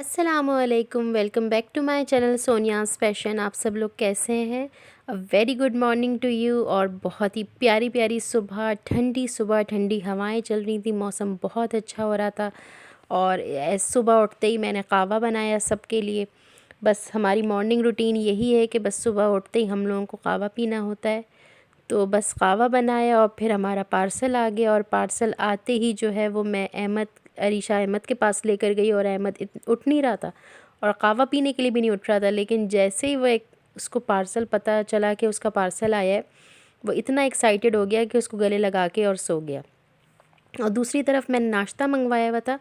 अस्सलामुअलैकुम, welcome back to my channel Sonia's fashion. आप सब लोग कैसे हैं? A very good morning to you. और बहुत ही प्यारी प्यारी सुबह ठंडी हवाएं चल रही थी, मौसम बहुत अच्छा हो रहा था। और सुबह उठते ही मैंने कहवा बनाया सबके लिए। बस हमारी मॉर्निंग रूटीन यही है कि बस सुबह उठते ही हम लोगों को कहवा पीना होता है। तो बस कहवा बनाया और फिर हमारा पार्सल आ गया। और पार्सल आते ही जो है वो मैं अरीशा अहमद के पास लेकर गई। और अहमद उठ नहीं रहा था और कहवा पीने के लिए भी नहीं उठ रहा था। लेकिन जैसे ही उसको पार्सल पता चला कि उसका पार्सल आया है, वो इतना एक्साइटेड हो गया कि उसको गले लगा के और सो गया। और दूसरी तरफ मैंने नाश्ता मंगवाया हुआ था।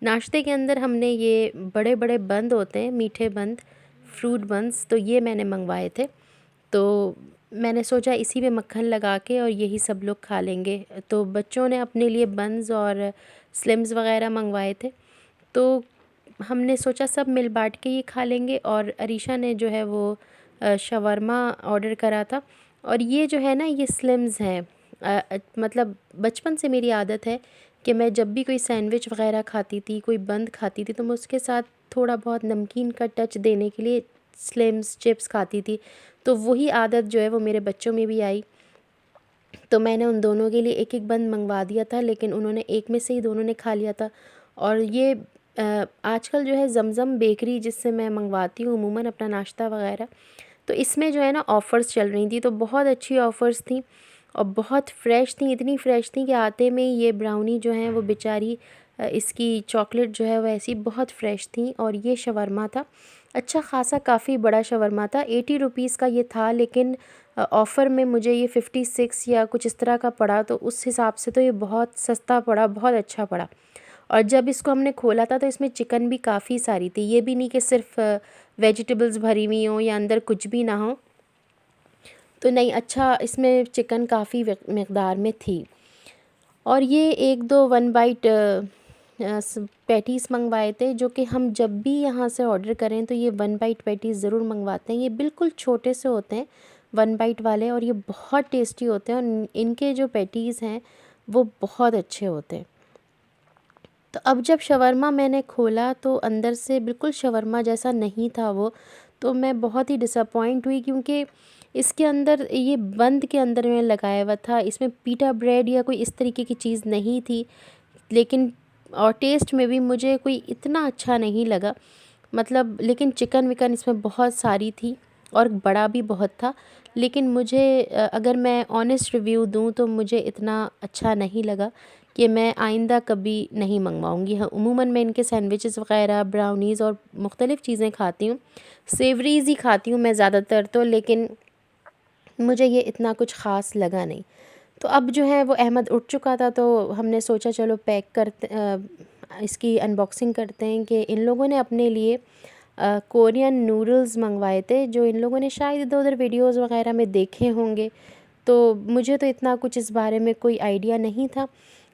नाश्ते के अंदर हमने ये बड़े बड़े बंद होते हैं, मीठे बंद, फ्रूट बंस, तो ये मैंने मंगवाए थे। तो मैंने सोचा इसी में मक्खन लगा के और यही सब लोग खा लेंगे। तो बच्चों ने अपने लिए बंस और स्लिम्स वगैरह मंगवाए थे। तो हमने सोचा सब मिल बांट के ये खा लेंगे। और अरीशा ने जो है वो शवरमा ऑर्डर करा था। और ये जो है ना, ये स्लिम्स हैं। मतलब बचपन से मेरी आदत है कि मैं जब भी कोई सैंडविच वगैरह खाती थी, कोई बंद खाती थी, तो मैं उसके साथ थोड़ा बहुत नमकीन का टच देने के लिए स्लिम्स चिप्स खाती थी। तो वही आदत जो है वो मेरे बच्चों में भी आई। तो मैंने उन दोनों के लिए एक एक बंद मंगवा दिया था, लेकिन उन्होंने एक में से ही दोनों ने खा लिया था। और ये आजकल जो है ज़मज़म बेकरी, जिससे मैं मंगवाती हूँ अमूमन अपना नाश्ता वगैरह, तो इसमें जो है ना ऑफ़र्स चल रही थी। तो बहुत अच्छी ऑफ़र्स थी और बहुत फ़्रेश थी, इतनी फ़्रेश थी कि आते में ही ये ब्राउनी जो है वो बेचारी, इसकी चॉकलेट जो है वो ऐसी बहुत फ़्रेश थी। और ये शवरमा था, अच्छा ख़ासा काफ़ी बड़ा शवरमा था। 80 रुपीज़ का ये था, लेकिन ऑफ़र में मुझे ये 56 या कुछ इस तरह का पड़ा। तो उस हिसाब से तो ये बहुत सस्ता पड़ा, बहुत अच्छा पड़ा। और जब इसको हमने खोला था तो इसमें चिकन भी काफ़ी सारी थी। ये भी नहीं कि सिर्फ वेजिटेबल्स भरी हुई हों या अंदर कुछ भी ना हो। तो नहीं, अच्छा, इसमें चिकन काफ़ी मकदार में थी। और ये एक दो वन बाइट पैटीज़ मंगवाए थे, जो कि हम जब भी यहाँ से ऑर्डर करें तो ये वन बाइट पैटीज़ ज़रूर मंगवाते हैं। ये बिल्कुल छोटे से होते हैं, वन बाइट वाले, और ये बहुत टेस्टी होते हैं। और इनके जो पैटीज़ हैं वो बहुत अच्छे होते हैं। तो अब जब शवरमा मैंने खोला तो अंदर से बिल्कुल शवरमा जैसा नहीं था वो। तो मैं बहुत ही डिसअपॉइंट हुई, क्योंकि इसके अंदर, ये बंद के अंदर में लगाया हुआ था, इसमें पीटा ब्रेड या कोई इस तरीके की चीज़ नहीं थी। लेकिन और टेस्ट में भी मुझे कोई इतना अच्छा नहीं लगा। मतलब लेकिन चिकन विकन इसमें बहुत सारी थी और बड़ा भी बहुत था। लेकिन मुझे अगर मैं ऑनेस्ट रिव्यू दूँ तो मुझे इतना अच्छा नहीं लगा कि मैं आइंदा कभी नहीं मंगवाऊँगी। हाँ, उमूमन मैं इनके सैंडविचेस वग़ैरह, ब्राउनीज़ और मुख्तलिफ़ चीज़ें खाती हूँ। सेवरीज़ ही खाती हूँ मैं ज़्यादातर तो, लेकिन मुझे ये इतना कुछ ख़ास लगा नहीं। तो अब जो है वो अहमद उठ चुका था, तो हमने सोचा चलो इसकी अनबॉक्सिंग करते हैं। कि इन लोगों ने अपने लिए कोरियन नूडल्स मंगवाए थे, जो इन लोगों ने शायद इधर-उधर वीडियोज़ वग़ैरह में देखे होंगे। तो मुझे तो इतना कुछ इस बारे में कोई आइडिया नहीं था,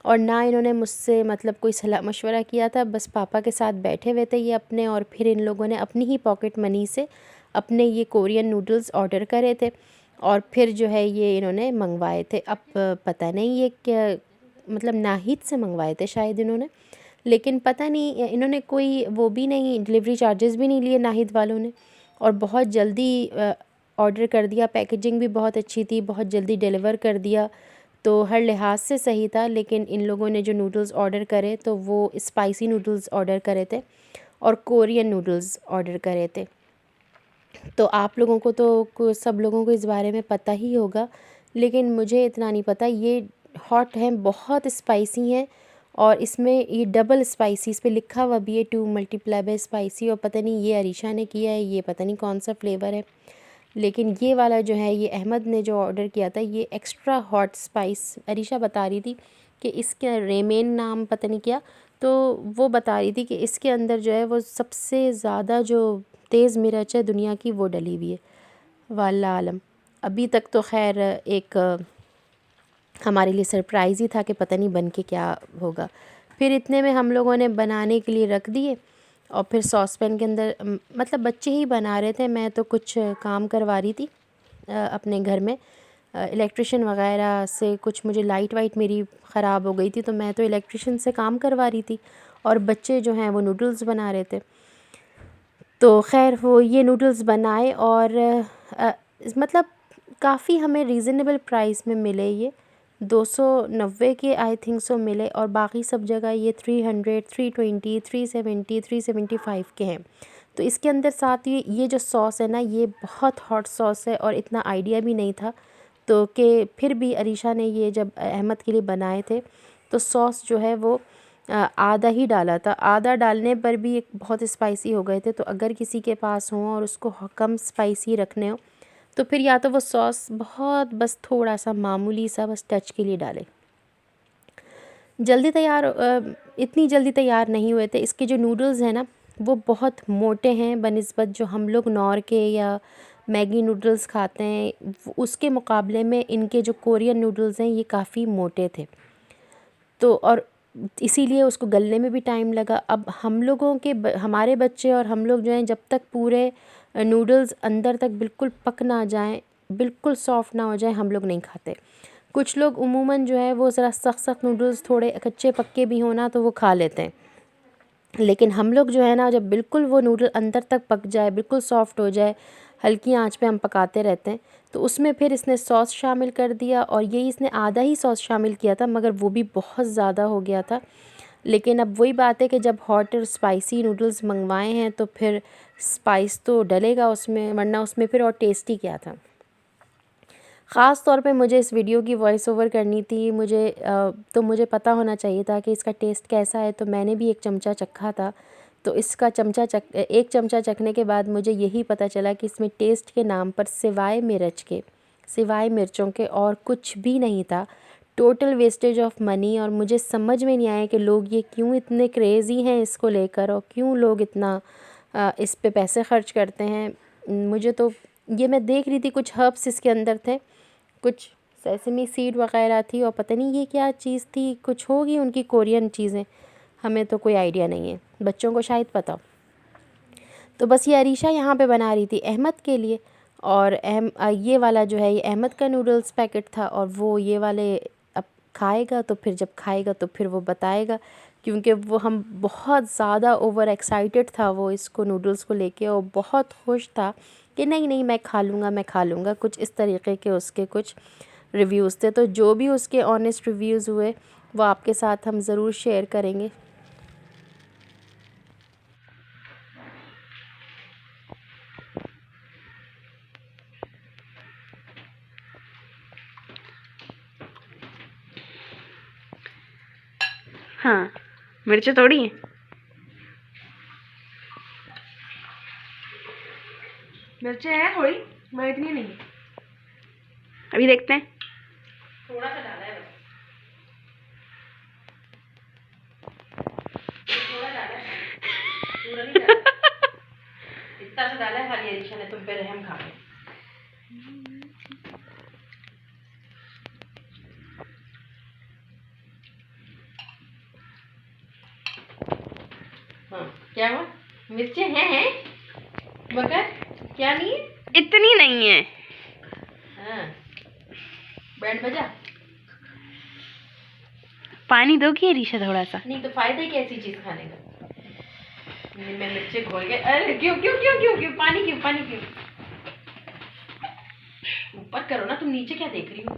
और ना इन्होंने मुझसे मतलब कोई सलाह मशवरा किया था। बस पापा के साथ बैठे हुए थे ये अपने, और फिर इन लोगों ने अपनी ही पॉकेट मनी से अपने ये कोरियन नूडल्स ऑर्डर करे थे। और फिर जो है ये इन्होंने मंगवाए थे। अब पता नहीं ये क्या, मतलब नाहिद से मंगवाए थे शायद इन्होंने। लेकिन पता नहीं, इन्होंने कोई वो भी नहीं, डिलीवरी चार्जेस भी नहीं लिए नाहिद वालों ने। और बहुत जल्दी ऑर्डर कर दिया, पैकेजिंग भी बहुत अच्छी थी, बहुत जल्दी डिलीवर कर दिया। तो हर लिहाज से सही था। लेकिन इन लोगों ने जो नूडल्स ऑर्डर करे तो वो स्पाइसी नूडल्स ऑर्डर करे थे और कोरियन नूडल्स ऑर्डर करे थे। तो आप लोगों को तो सब लोगों को इस बारे में पता ही होगा, लेकिन मुझे इतना नहीं पता। ये हॉट हैं, बहुत स्पाइसी हैं। और इसमें ये डबल स्पाइसी, इस पे लिखा हुआ भी है 2 मल्टीप्लाई बाय स्पाइसी। और पता नहीं ये अरीशा ने किया है, ये पता नहीं कौन सा फ्लेवर है। लेकिन ये वाला जो है, ये अहमद ने जो ऑर्डर किया था, ये एक्स्ट्रा हॉट स्पाइस, अरीशा बता रही थी कि इसका रेमेन नाम पता नहीं क्या। तो वो बता रही थी कि इसके अंदर जो है वो सबसे ज़्यादा जो तेज़ मिर्च है दुनिया की, वो डली हुई है। वल्लाह आलम। अभी तक तो खैर एक हमारे लिए सरप्राइज़ ही था कि पता नहीं बन के क्या होगा। फिर इतने में हम लोगों ने बनाने के लिए रख दिए। और फिर सॉस पैन के अंदर मतलब बच्चे ही बना रहे थे, मैं तो कुछ काम करवा रही थी अपने घर में। इलेक्ट्रिशियन वगैरह से कुछ, मुझे लाइट वाइट मेरी ख़राब हो गई थी, तो मैं तो इलेक्ट्रिशियन से काम करवा रही थी और बच्चे जो हैं वो नूडल्स बना रहे थे। तो खैर वो ये नूडल्स बनाए और मतलब काफ़ी हमें रीज़नेबल प्राइस में मिले ये 290 के आई थिंक सो मिले, और बाकी सब जगह ये 300, 320, 370, 375 के हैं। तो इसके अंदर साथ ये जो सॉस है ना, ये बहुत हॉट सॉस है और इतना आइडिया भी नहीं था। तो कि फिर भी अरीशा ने ये जब अहमद के लिए बनाए थे तो सॉस जो है वो आधा ही डाला था। आधा डालने पर भी एक बहुत स्पाइसी हो गए थे। तो अगर किसी के पास हो और उसको कम स्पाइसी रखने हो तो फिर या तो वो सॉस बहुत बस थोड़ा सा मामूली सा बस टच के लिए डालें। जल्दी तैयार इतनी जल्दी तैयार नहीं हुए थे। इसके जो नूडल्स हैं ना वो बहुत मोटे हैं बनिस्बत जो हम लोग नॉर के या मैगी नूडल्स खाते हैं उसके मुकाबले में इनके जो कोरियन नूडल्स हैं ये काफ़ी मोटे थे। तो और इसीलिए उसको गलने में भी टाइम लगा। अब हम लोगों के हमारे बच्चे और हम लोग जो हैं जब तक पूरे नूडल्स अंदर तक बिल्कुल पक ना जाएं, बिल्कुल सॉफ़्ट ना हो जाए, हम लोग नहीं खाते। कुछ लोग उमूमन जो है वो ज़रा सख्त सख्त नूडल्स थोड़े कच्चे पक्के भी होना तो वो खा लेते हैं, लेकिन हम लोग जो है ना जब बिल्कुल वो नूडल अंदर तक पक जाए, बिल्कुल सॉफ़्ट हो जाए, हल्की आंच पे हम पकाते रहते हैं। तो उसमें फिर इसने सॉस शामिल कर दिया और यही इसने आधा ही सॉस शामिल किया था, मगर वो भी बहुत ज़्यादा हो गया था। लेकिन अब वही बात है कि जब हॉट और स्पाइसी नूडल्स मंगवाए हैं तो फिर स्पाइस तो डलेगा उसमें, वरना उसमें फिर और टेस्टी क्या था। ख़ास तौर पे मुझे इस वीडियो की वॉइस ओवर करनी थी, तो मुझे पता होना चाहिए था कि इसका टेस्ट कैसा है। तो मैंने भी एक चमचा चखा था। तो इसका एक चमचा चखने के बाद मुझे यही पता चला कि इसमें टेस्ट के नाम पर सिवाय मिर्चों के और कुछ भी नहीं था। Total wastage of money. और मुझे समझ में नहीं आया कि लोग ये क्यों इतने क्रेज़ी हैं इसको लेकर और क्यों लोग इतना इस पे पैसे ख़र्च करते हैं। मुझे तो ये मैं देख रही थी कुछ हर्ब्स इसके अंदर थे, कुछ सेसमी सीड वगैरह थी और पता नहीं ये क्या चीज़ थी, कुछ होगी उनकी कोरियन चीज़ें, हमें तो कोई आइडिया नहीं है, बच्चों को शायद पता हो। तो बस ये अरीशा यहाँ पे बना रही थी अहमद के लिए, और ये वाला जो है ये अहमद का नूडल्स पैकेट था और वो ये वाले अब खाएगा तो फिर जब खाएगा तो फिर वो बताएगा, क्योंकि वो हम बहुत ज़्यादा ओवर एक्साइटेड था वो इसको नूडल्स को लेके और बहुत खुश था कि नहीं नहीं मैं खा लूँगा, कुछ इस तरीके के उसके कुछ रिव्यूज़ थे। तो जो भी उसके ऑनेस्ट रिव्यूज़ हुए वो आपके साथ हम ज़रूर शेयर करेंगे। हाँ, मिर्चें थोड़ी हैं। मिर्चें हैं थोड़ी, मगर इतनी नहीं है। अभी देखते हैं। थोड़ा सा डाला है बस, थोड़ा डाला है, पूरा नहीं डाला। इतना सा डाला है खाली अरीशा ने, तुम पे रहम खा के। हाँ क्या हुआ, मिर्चें हैं मगर क्या नहीं है, इतनी नहीं है। हाँ बैंड बजा। पानी दो कि रीशा थोड़ा सा। नहीं तो फायदा ही कैसी चीज खाने का। मैं मिर्चे घोल गए, अरे क्यों क्यों क्यों क्यों क्यों पानी क्यों ऊपर करो ना, तुम नीचे क्या देख रही हो।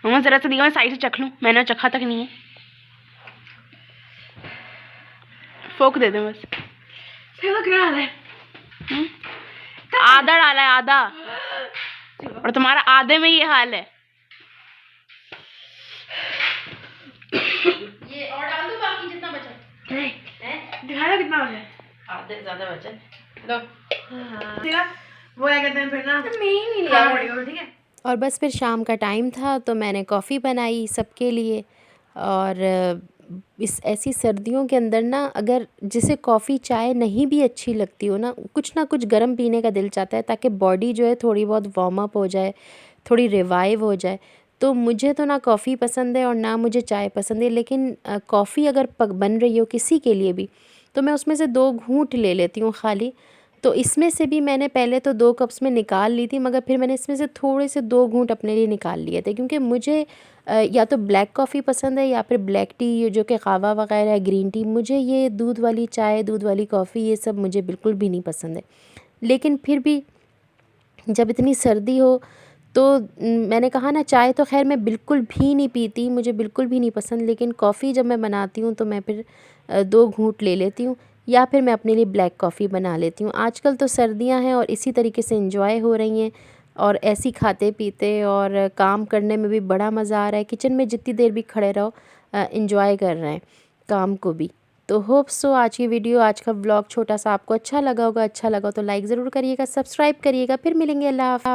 मम्मा जरा सा दिया, मैं साइड से चख लूं, मैंने चखा तक नहीं है। फोक दे दे बस। क्या हाल है? आधा डाला है, आधा, और तुम्हारा आधे में ये हाल है। ये और डाल दो बाकी जितना बचा है, दिखा दो कितना बचा है। आधे ज्यादा बचा लो। वो क्या कहते हैं फिर ना, नहीं लिया, ठीक है। और बस फिर शाम का टाइम था तो मैंने कॉफ़ी बनाई सबके लिए। और इस ऐसी सर्दियों के अंदर ना अगर जिसे कॉफ़ी चाय नहीं भी अच्छी लगती हो ना कुछ गर्म पीने का दिल चाहता है ताकि बॉडी जो है थोड़ी बहुत वार्म अप हो जाए, थोड़ी रिवाइव हो जाए। तो मुझे तो ना कॉफ़ी पसंद है और ना मुझे चाय पसंद है, लेकिन कॉफ़ी अगर बन रही हो किसी के लिए भी तो मैं उसमें से 2 घूंट ले लेती हूँ खाली, तो इसमें से भी मैंने पहले तो 2 कप्स में निकाल ली थी, मगर फिर मैंने इसमें से थोड़े से 2 घूँट अपने लिए निकाल लिए थे, क्योंकि मुझे या तो ब्लैक कॉफ़ी पसंद है या फिर ब्लैक टी, ये जो कि कहवा वगैरह है, ग्रीन टी। मुझे ये दूध वाली चाय, दूध वाली कॉफ़ी, ये सब मुझे बिल्कुल भी नहीं पसंद है। लेकिन फिर भी जब इतनी सर्दी हो तो मैंने कहा ना, चाय तो ख़ैर मैं बिल्कुल भी नहीं पीती, मुझे बिल्कुल भी नहीं पसंद, लेकिन कॉफ़ी जब मैं बनाती हूँ तो मैं फिर 2 घूँट ले लेती हूँ, या फिर मैं अपने लिए ब्लैक कॉफ़ी बना लेती हूँ। आजकल तो सर्दियाँ हैं और इसी तरीके से एंजॉय हो रही हैं, और ऐसे ही खाते पीते और काम करने में भी बड़ा मज़ा आ रहा है। किचन में जितनी देर भी खड़े रहो एंजॉय कर रहे हैं काम को भी। तो होप सो आज की वीडियो, आज का व्लॉग छोटा सा आपको अच्छा लगा होगा। अच्छा लगा तो लाइक ज़रूर करिएगा, सब्सक्राइब करिएगा। फिर मिलेंगे। अल्लाह हाफ़िज़।